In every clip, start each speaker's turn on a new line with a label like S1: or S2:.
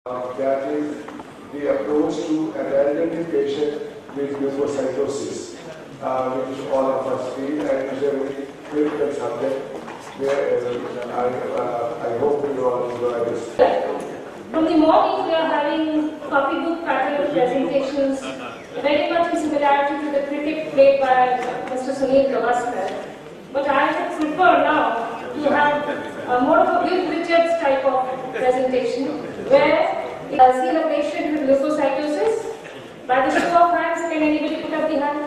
S1: That is the approach to an elderly patient with leukocytosis, which all of us feel, and is a very critical subject. I hope you all enjoy this.
S2: From the morning, we are having copybook pattern presentations, very much in similarity to the cricket played by Mr. Sunil Gavaskar. But I would prefer now to have more of a Bill Richards type of presentation, where you see a patient with leukocytosis. By the show of hands, can anybody put up the hand?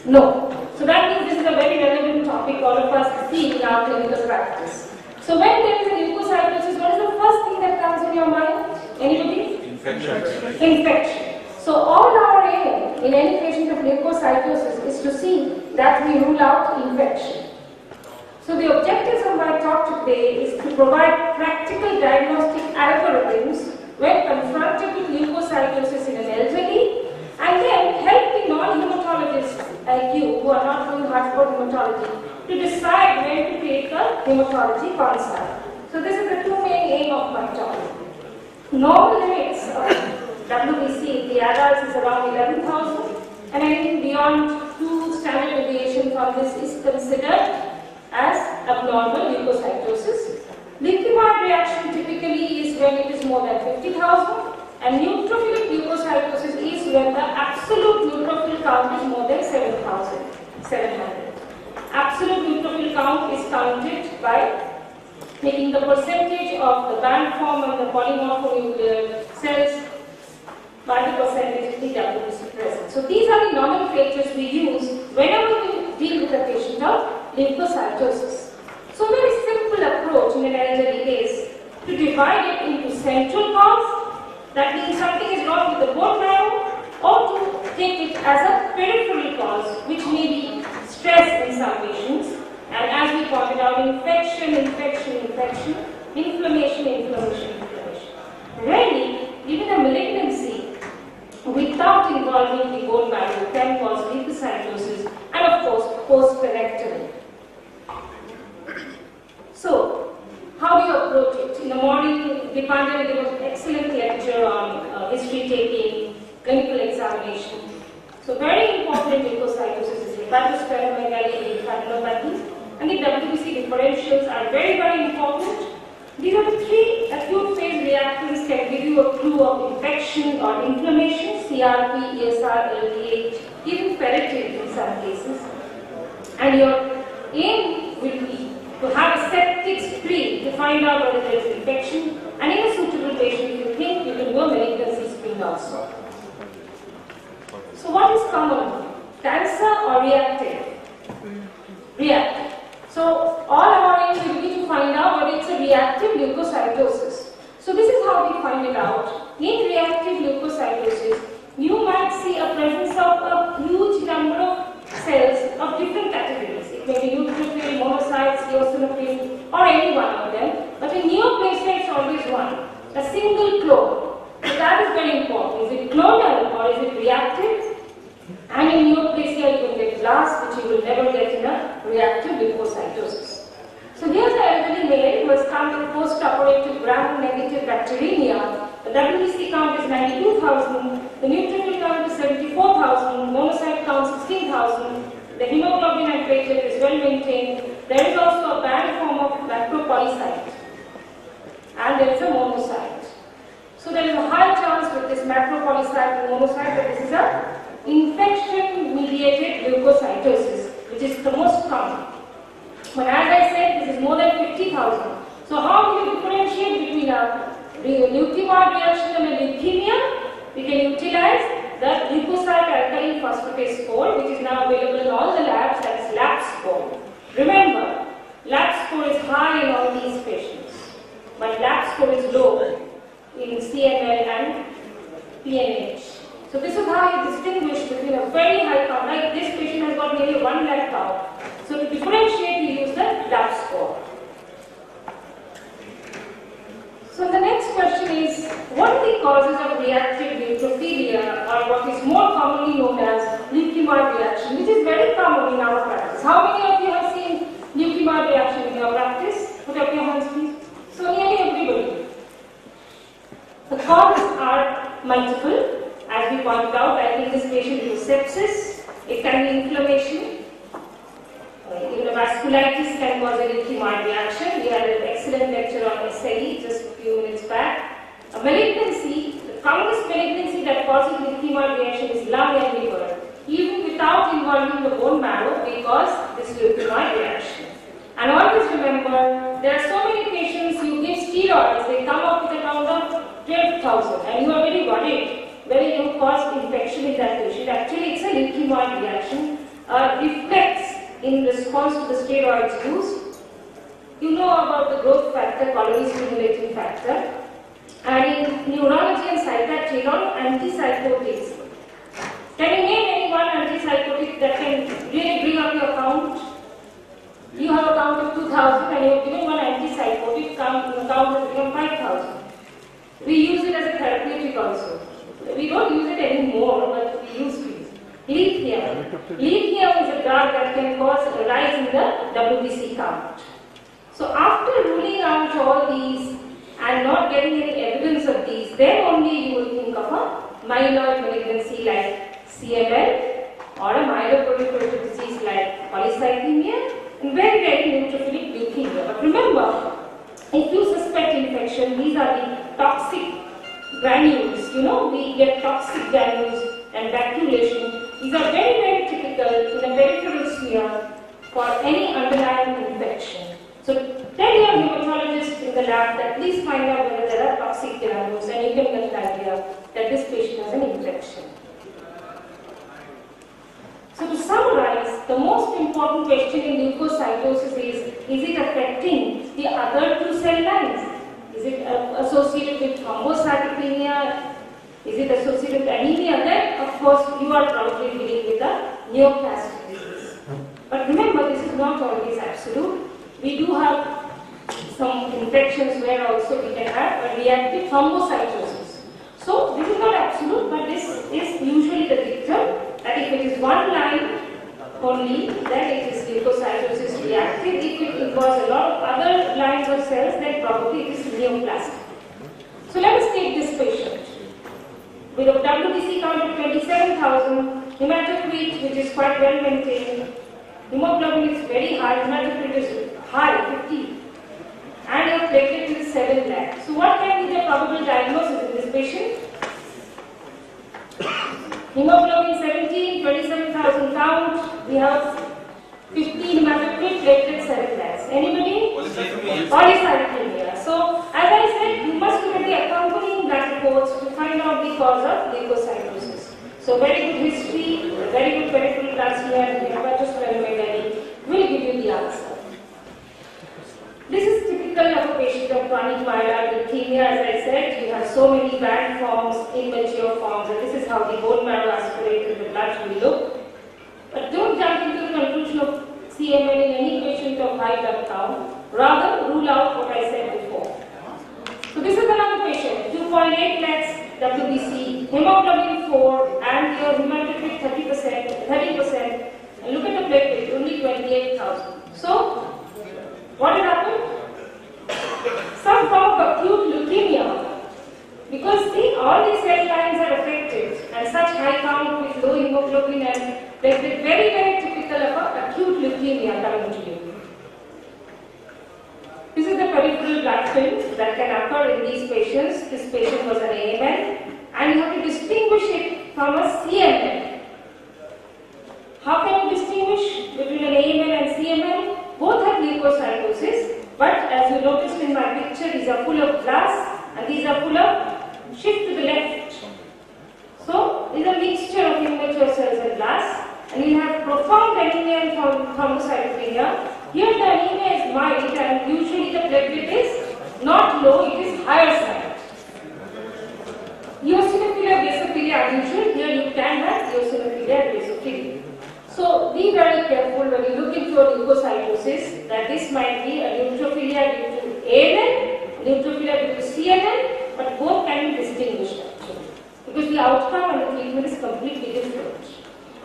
S2: No. So that means this is a very relevant topic all of us see in our clinical practice. So when there is a leukocytosis, what is the first thing that comes in your mind? Anybody?
S3: Infection.
S2: Infection. So all our aim in any patient of leukocytosis is to see that we rule out infection. So the objectives of my talk today is to provide practical diagnostic algorithms when confronted with leukocytosis in an elderly, and then help the non-hematologists like you who are not doing hardcore hematology to decide when to take a hematology consult. So this is the two main aim of my talk. Normal limits of WBC, the adults is around 11,000, and anything beyond 2 standard deviation from this is considered as abnormal leukocytosis. Leukemia reaction typically is when it is more than 50,000, and neutrophilic leukocytosis is when the absolute neutrophil count is more than 7,700. Absolute neutrophil count is counted by taking the percentage of the band form and the polymorphonuclear cells by the percentage of the WBC present. So these are the nomenclatures we use whenever we deal with a patient of leukocytosis. So a very simple approach in an elderly is to divide it into central cause, that means something is wrong with the bone marrow, or to take it as a peripheral cause, which may be stress in some patients, and as we pointed out, infection, inflammation. Rarely, even a malignancy without involving the bone marrow can cause leukocytosis, and of course, post-parectomy. So, how do you approach it? In the morning, Dipanjan gave an excellent lecture on history taking, clinical examination. So, very important leukocytosis is hepatosplenomegaly, lymphadenopathy, and the WBC differentials are very, very important. These are the 3 acute phase reactions can give you a clue of infection or inflammation, CRP, ESR, LDH, even ferritin in some cases. And your aim will be to have a septic screen to find out whether there is infection, and in a suitable patient, if you think you can do a malignancy screen also. So what is common? Cancer or reactive? Reactive. So all our aim will be to find out whether it's a reactive leukocytosis. So this is how we find it out. In reactive leukocytosis, you might see a presence of a huge number of cells of different categories. It may be neutrophil, monocytes, eosinophil, or any one of them. But in neoplasia, it's always one, a single clone. So that is very important. Is it clonal or is it reactive? And in neoplasia, you will get blast, which you will never get in a reactive leukocytosis. So here's the elderly male who has come with post-operative gram-negative bacteremia. The WBC count is 92,000, the neutrophil count is 74,000, monocyte count 16,000, the hemoglobin and platelet is well maintained. There is also a band form of macropolycyte, and there is a monocyte. So there is a high chance with this macropolycyte and monocyte that this is a infection-mediated leukocytosis, which is the most common. But as I said, this is more than 50,000. So how do you differentiate between a leukemia reaction and a leukemia? We can utilize the leukocyte alkaline phosphatase score, which is now available in all the labs, that is LAP score. Remember, LAP score is high in all these patients, but LAP score is low in CML and PNH. So this is how you distinguish between a very high count, like this patient has got nearly 1 lakh count. So to differentiate, you use the LAP score. So the next question is, what are the causes of reactive neutrophilia, or what is more commonly known as leukemia reaction, which is very common in our practice. How many of you have seen leukemia reaction in your practice? Put up your hands, please. So nearly everybody. The causes are multiple. As we pointed out, I think this patient is sepsis, it can be inflammation, even vasculitis can cause a leaky mind reaction. We had an excellent lecture on SLE just a few minutes back. A malignancy, the commonest malignancy that causes leaky mind reaction is lung and liver, even without involving the bone marrow, because this leaky mind reaction. And always remember, there are so many patients you give steroids, they come up with a count of 12,000 and you are very worried whether you cause infection in that patient. Actually, it's a leaky mind reaction, reflex in response to the steroids used. You know about the growth factor, colony stimulating factor. And in neurology and psychiatry, a lot of antipsychotics. Can you name any one antipsychotic that can really bring up your count? You have a count of 2,000 and you have given one antipsychotic, the count has become 5,000. We use it as a therapeutic also. We don't use it anymore, but we used to use it. Lithium. Lithium is a drug that can cause a rise in the WBC count. So after ruling out all these and not getting any evidence of these, then only you will think of a myeloid malignancy like CML or a myeloproliferative disease like polycythemia and very neutrophilic leukemia. But remember, if you suspect infection, these are the toxic granules. You know, we get toxic granules and baculation. These are very typical in a peripheral smear for any underlying infection. So tell your hematologist in the lab that please find out whether there are toxic granules and you can get an idea that this patient has an infection. So to summarize, the most important question in leukocytosis is it affecting the other two cell lines? Is it associated with thrombocytopenia? Is it associated with anemia? Then, of course, you are probably dealing with a neoplastic disease. But remember, this is not always absolute. We do have some infections where also we can have a reactive thrombocytosis. So, this is not absolute, but this is usually the dictum that if it is one line only, then it is leukocytosis reactive. If it involves a lot of other lines of cells, then probably it is neoplastic. So, let us take this patient. With a WBC count of 27,000, hematocrit which is quite well maintained, hemoglobin is very high, hematocrit is high, 50, and your platelet is 7 lakh. So what can be the probable diagnosis in this patient? Hemoglobin 17, 27,000 count, we have 15 hematocrit, platelet 7 lakhs. Anybody? Polycythemia. So as I said, you must look at the accompanying blood reports to find out the cause of leukocytosis. So very good history, very good peripheral blood smear, hepatosplenomegaly will give you the answer. This is typical of a patient of chronic myeloid leukemia. As I said, you have so many bad forms, immature forms, and this is how the bone marrow aspirated the blood will look. But don't jump into the conclusion of CML in any patient of high blood count. Rather, rule out what I said before. So this is another patient, 2.8 lakhs WBC, hemoglobin 4, and your hematocrit 30%, and look at the platelet, only 28,000. So, what has happened? Some form of acute leukemia. Because see, all these cell lines are affected, and such high count with low hemoglobin and platelet, very typical of an acute leukemia coming to you. This is the peripheral blood film that can occur in these patients. This patient was an AML, and you have to distinguish it from a CML. How can you distinguish between an AML and CML? Both have leukocytosis, but as you noticed in my picture, these are full of glass and these are full of shift to the left. So, these are a mixture of immature cells and glass, and you have profound anemia and thrombocytopenia. Here the anemia is mild and usually the platelet is not low, it is higher side. Eosinophilia, basophilia are usual. Here you can have eosinophilia and basophilia. So be very careful when you look into a leukocytosis that this might be a neutrophilia due to AML, neutrophilia due to CML, but both can be distinguished actually, because the outcome and the treatment is completely different.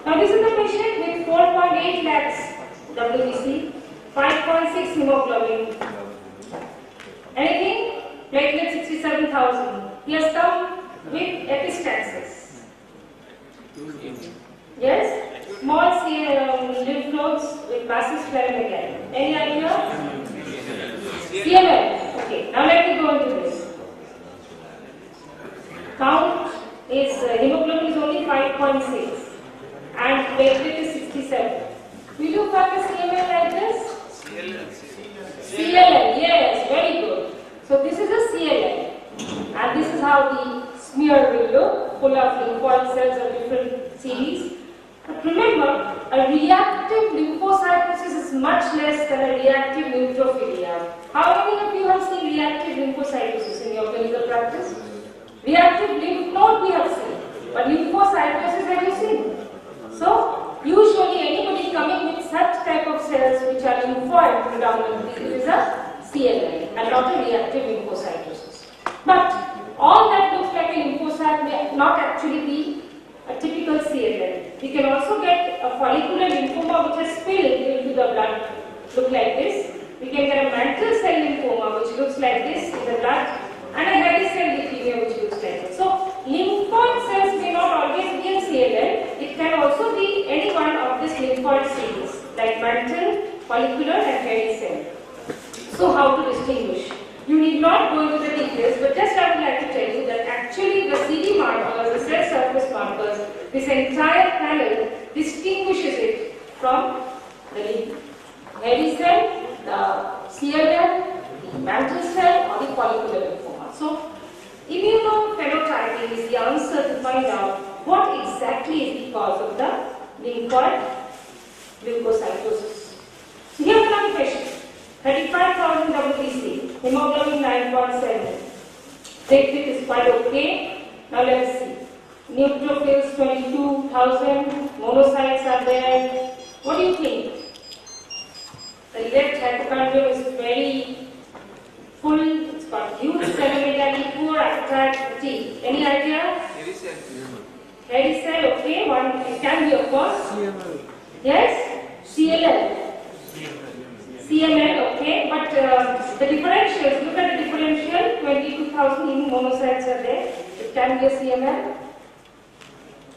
S2: Now this is the patient with 4.8 lakhs WBC, 5.6 hemoglobin. Anything? Platelet 67,000. He has come splenomegaly? Any idea? CML. Okay, now let me go into this. Count is hemoglobin is only 5.6 and platelet is 67. Will you find a CML like this? CLL, yes, very good. So this is a CLL and this is how the smear will look, full of lymphoid cells of different series. But remember, a reactive lymphocytosis is much less than a reactive neutrophilia. How many of you have seen reactive lymphocytosis in your clinical practice? Reactive lymph node we have seen, but lymphocytosis have you seen? So, usually anybody coming with such type of cells which are lymphoid predominantly, it is a CLL and not a reactive lymphocytosis. But all that looks like a lymphocyte may not actually be a typical CLL. We can also get a follicular lymphoma which has spilled into the blood, look like this. We can get a mantle cell lymphoma which looks like this in the blood, and a hairy cell leukemia which looks like this. So, lymphoid cells may not always be a CLL. It can also be any one of these lymphoid series like mantle, follicular and hairy cell. So, how to distinguish? You need not go into the details, but just I would like to tell you that actually the CD markers, the cell surface markers, this entire panel distinguishes it from the hairy cell, the CLL, the mantle cell or the follicular lymphoma. So, immunophenotyping is the answer to find out what exactly is the cause of the lymphoid leukocytosis. So, here's another question. 35,000 WBC, hemoglobin 9.7. Platelet is quite okay. Now let's see. Neutrophils 22,000, monocytes are there. What do you think? The left hypochondrium is very full, it's got huge splenomegaly, poor appetite, fatigue. Any idea? Hairy cell, okay, one, it can be of course. CML. Yes? CLL. CML, okay, but the differentials, look at the differential, 22,000 monocytes are there. It can be a CML.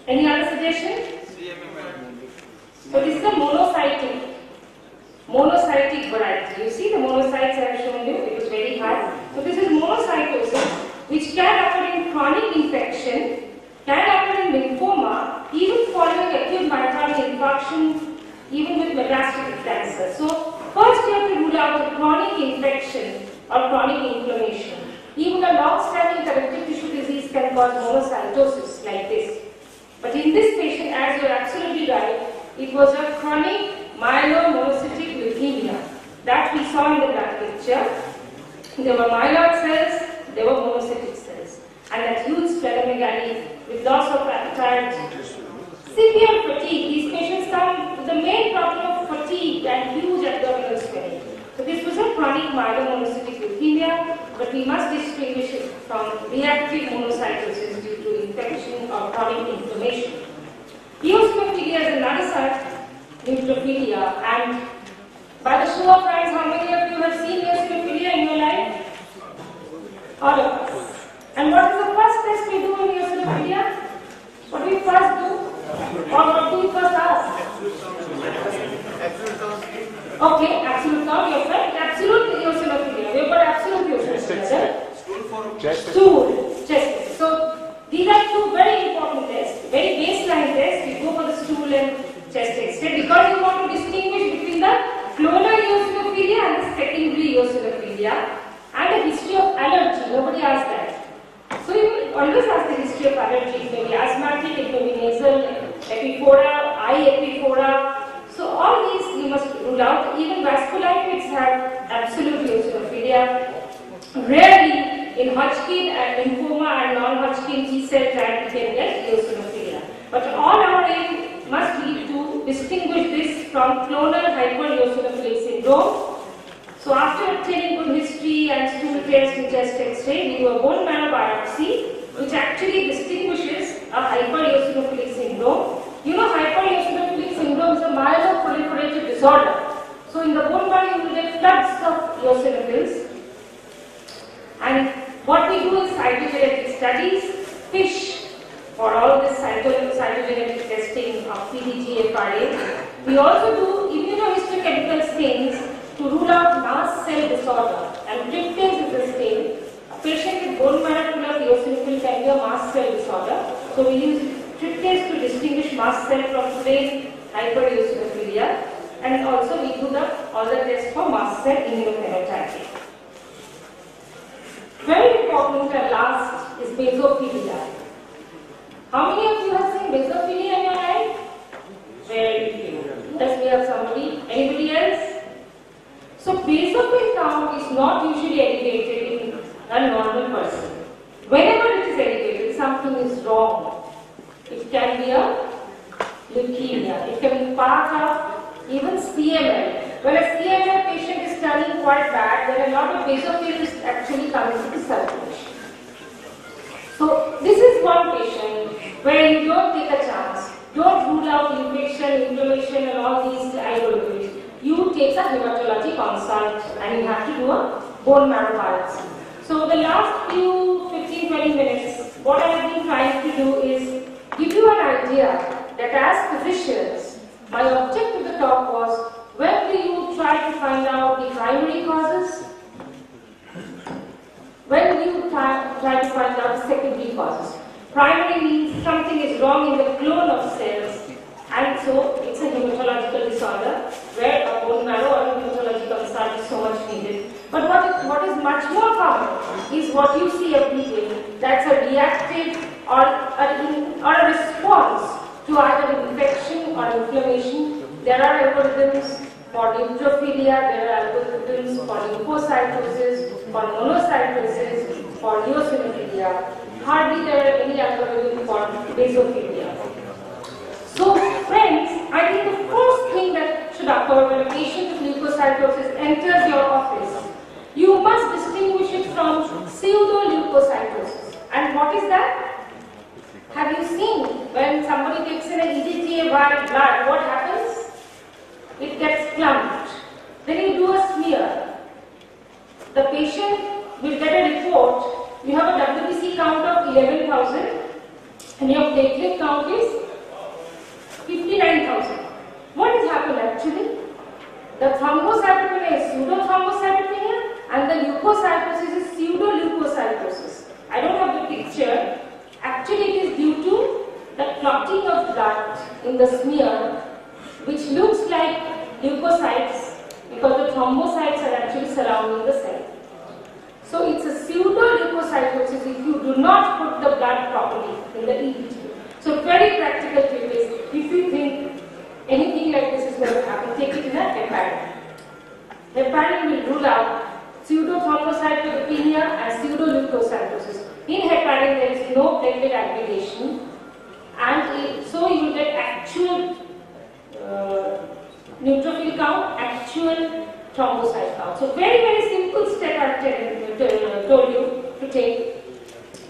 S2: Any other suggestion? So this is a monocytic variety. You see the monocytes I have shown you, it was very high. So this is monocytosis, which can occur in chronic infection, can occur in lymphoma, even following acute myocardial infarction, even with metastatic cancer. So first you have to rule out the chronic infection or chronic inflammation. Even a long-standing connective tissue disease can cause monocytosis like this. But in this patient, as you are absolutely right, it was a chronic myelomonocytic leukemia that we saw in the blood picture. There were myeloid cells, there were monocytic cells, and that huge splenomegaly with loss of appetite, severe fatigue. These patients come with the main problem of fatigue and huge abdominal swelling. So this was a chronic myelomonocytic leukemia, but we must distinguish it from reactive monocytosis due to infection or chronic inflammation. Eosinophilia is another such neutrophilia, and by the show of hands, how many of you have seen eosinophilia in your life? All of us. And what is the first test we do in eosinophilia? What do we first do? Or what do we first ask? Okay, absolute count, you're right. Absolute eosinophilia. We've got absolute eosinophilia. Stool, chest. So these are two very important tests, very baseline tests. We go for the stool and chest X-ray because you want to distinguish between the clonal eosinophilia and the secondary eosinophilia and the history of allergy. Nobody asked that. So you always ask the history of allergy. It may be asthmatic, it may be nasal, epiphora, eye epiphora. So all these you must rule out. Even vasculitis have absolute eosinophilia. Rarely in Hodgkin and lymphoma and non-Hodgkin T-cell type we can get eosinophilia. But all our aim must be to distinguish this from clonal hypereosinophilic syndrome. So after obtaining good history and stool test and chest X-ray, we do a bone marrow biopsy, which actually distinguishes a hypereosinophilic syndrome. You know, hypereosinophilic syndrome is a myeloproliferative disorder. So in the bone marrow, you will get floods of eosinophils. And what we do is cytogenetic studies, FISH, for all this cytogenetic testing of PDGFRA. We also do immunohistochemistry chemical stains to rule out mast cell disorder. And tryptase is a stain. A patient with bone marrow tubular eosinophil can be a mast cell disorder. So we use tryptase to distinguish mast cell from plain hypereosinophilia. And also we do all the tests for mast cell immunophenotyping. Very important and last is basophilia. How many of you have seen basophilia in your life? Very few. Yes, we have somebody. Anybody else? So basophil count is not usually elevated in a normal person. Whenever it is elevated, something is wrong. It can be a leukemia. It can be part of even CML. When a CML patient is turning quite bad, then a lot of basophil is actually coming to the circulation. So this is one patient where you don't take a chance. Don't rule out infection, inflammation and all these ideologies. You take a hematology consult and you have to do a bone marrow biopsy. So the last few 15-20 minutes, what I have been trying to do is give you an idea that as physicians, my object at the top was, when do you try to find out the primary causes? When do you try to find out the secondary causes? Primary means something is wrong in the clone of cells, and so it's a hematological disorder where a bone marrow or a hematological consult is so much needed. But what is much more common is what you see every day. That's a reactive or a response to either infection or inflammation. There are algorithms for neutrophilia, there are algorithms for leukocytosis, for monocytosis, for eosinophilia. Hardly there are any algorithms for basophilia. So friends, I think the first thing that should occur when a patient with leukocytosis enters your office, you must distinguish it from pseudoleukocytosis. And what is that? Have you seen when somebody takes in an EDTA blood, what happens? It gets clumped. Then you do a smear. The patient will get a report. You have a WBC count of 11,000 and your platelet count is 59,000. What has happened actually? The thrombocytopenia is pseudothrombocytopenia and the leukocytosis is pseudoleukocytosis. I don't have the picture. Actually, it is due to the clotting of blood in the smear, which looks like leukocytes because the thrombocytes are actually surrounding the cell. So it's a pseudoleukocytosis if you do not put the blood properly in the EDTA. So very practical tip is, if you think anything like this is going to happen, take it in a heparin. Heparin will rule out pseudothrombocytopenia and pseudoleukocytosis. In heparin there is no platelet aggregation, and so you will get actual neutrophil count, actual thrombocyte count. So very simple step I told you to take.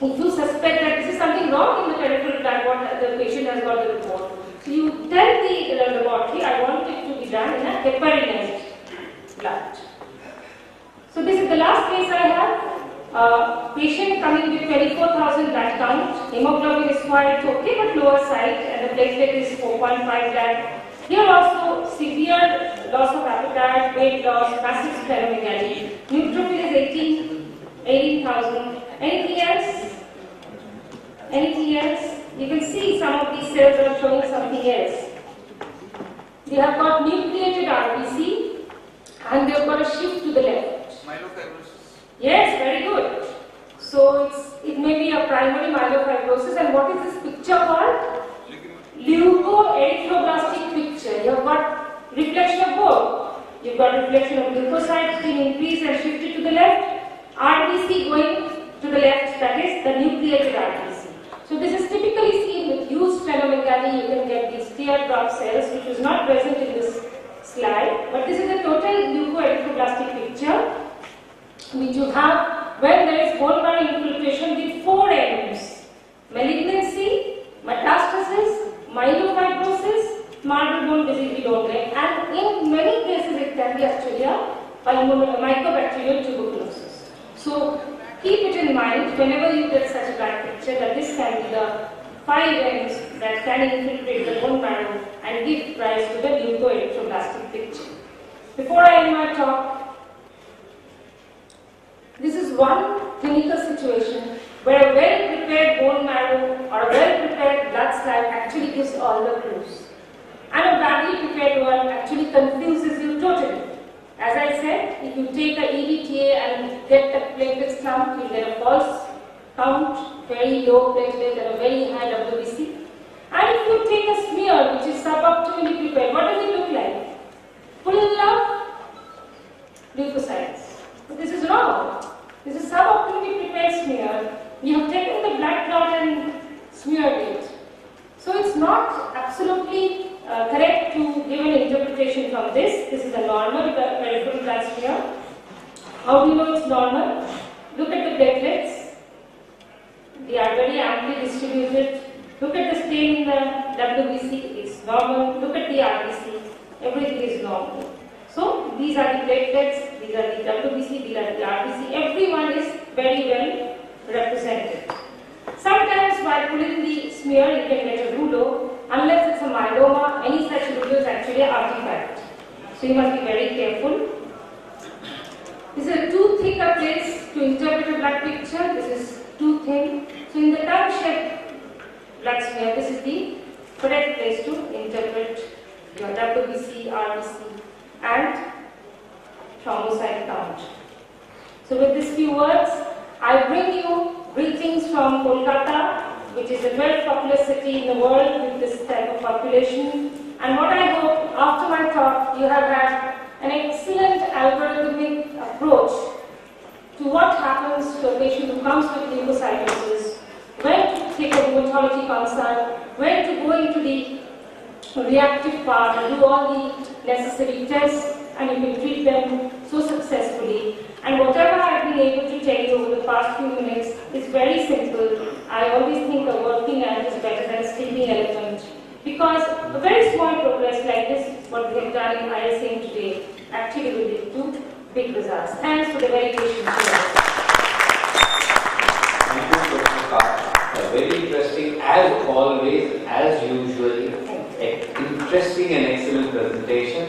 S2: If you suspect that this is something wrong in the peripheral blood, what the patient has got the report, so you tell the laboratory, I want it to be done in a heparinized blood. So this is the last case I have. Patient coming with 24,000 blood count, hemoglobin is quite okay but lower side, and the platelet is 4.5 lakh. Here also severe loss of appetite, weight loss, massive splenomegaly. Neutrophil is 18,000. Anything else? Anything else? You can see some of these cells are showing something else. They have got nucleated RBC and they have got a shift to the left.
S3: Myelofibrosis.
S2: Yes, very good. So it may be a primary myelofibrosis, and what is this picture called? Leukoerythroblastic picture. You have got reflection of both. You've got reflection of leukocytes being increased and shifted to the left, RBC going to the left, that is the nucleated RBC. So this is typically seen with huge splenomegaly. You can get these teardrop cells, which is not present in this slide, but this is a total leukoerythroblastic picture, which you have when there is bone marrow infiltration with 4 M's: malignancy, metastasis, myelofibrosis, marble bone disease we don't get, and in many cases it can be actually a mycobacterial tuberculosis. So keep it in mind whenever you get such a bad picture that this can be the 5 M's that can infiltrate the bone marrow and give rise to the leukoerythroblastic picture. Before I end my talk, this is one clinical situation where a well-prepared bone marrow or a well-prepared blood slide actually gives all the clues. And a badly prepared one actually confuses you totally. As I said, if you take a EDTA and get the platelets count, you get a false count, very low platelet and a very high WBC. And if you take a smear which is suboptimally prepared, what does it look like? Full of leukocytes. But this is wrong. This is suboptimally prepared smear. You have taken the blood clot and smeared it. So it's not absolutely correct to give an interpretation from this. This is a normal peripheral blood smear. How do you know it's normal? Look at the platelets. They are very amply distributed. Look at the stain in the WBC, it's normal. Look at the RBC, everything is normal. So these are the platelets, these are the WBC, these are the RBC. Everyone is very well represented. Sometimes while pulling the smear, you can get a rulo. Unless it's a myeloma, any such rulo is actually an artifact. So you must be very careful. This is a too thick a place to interpret a blood picture. This is too thin. So in the tongue-shaped blood smear, this is the correct place to interpret your WBC, RBC and thrombocyte count. So with these few words, I bring you greetings from Kolkata, which is the 12th populous city in the world with this type of population. And what I hope, after my talk, you have had an excellent algorithmic approach to what happens to a patient who comes with leukocytosis, when to take a rheumatology consult, when to go into the reactive part and do all the necessary tests, and you can treat them so successfully. And whatever I've been able to tell you over the past few minutes is very simple. I always think a working ant is better than a sleeping elephant, because a very small progress like this, what we have done in ISAM today, actually will lead to big results. Thanks for the very patient hearing.
S3: Thank you, Dr. Kar. Very interesting, as always, as usually. Interesting and excellent presentation.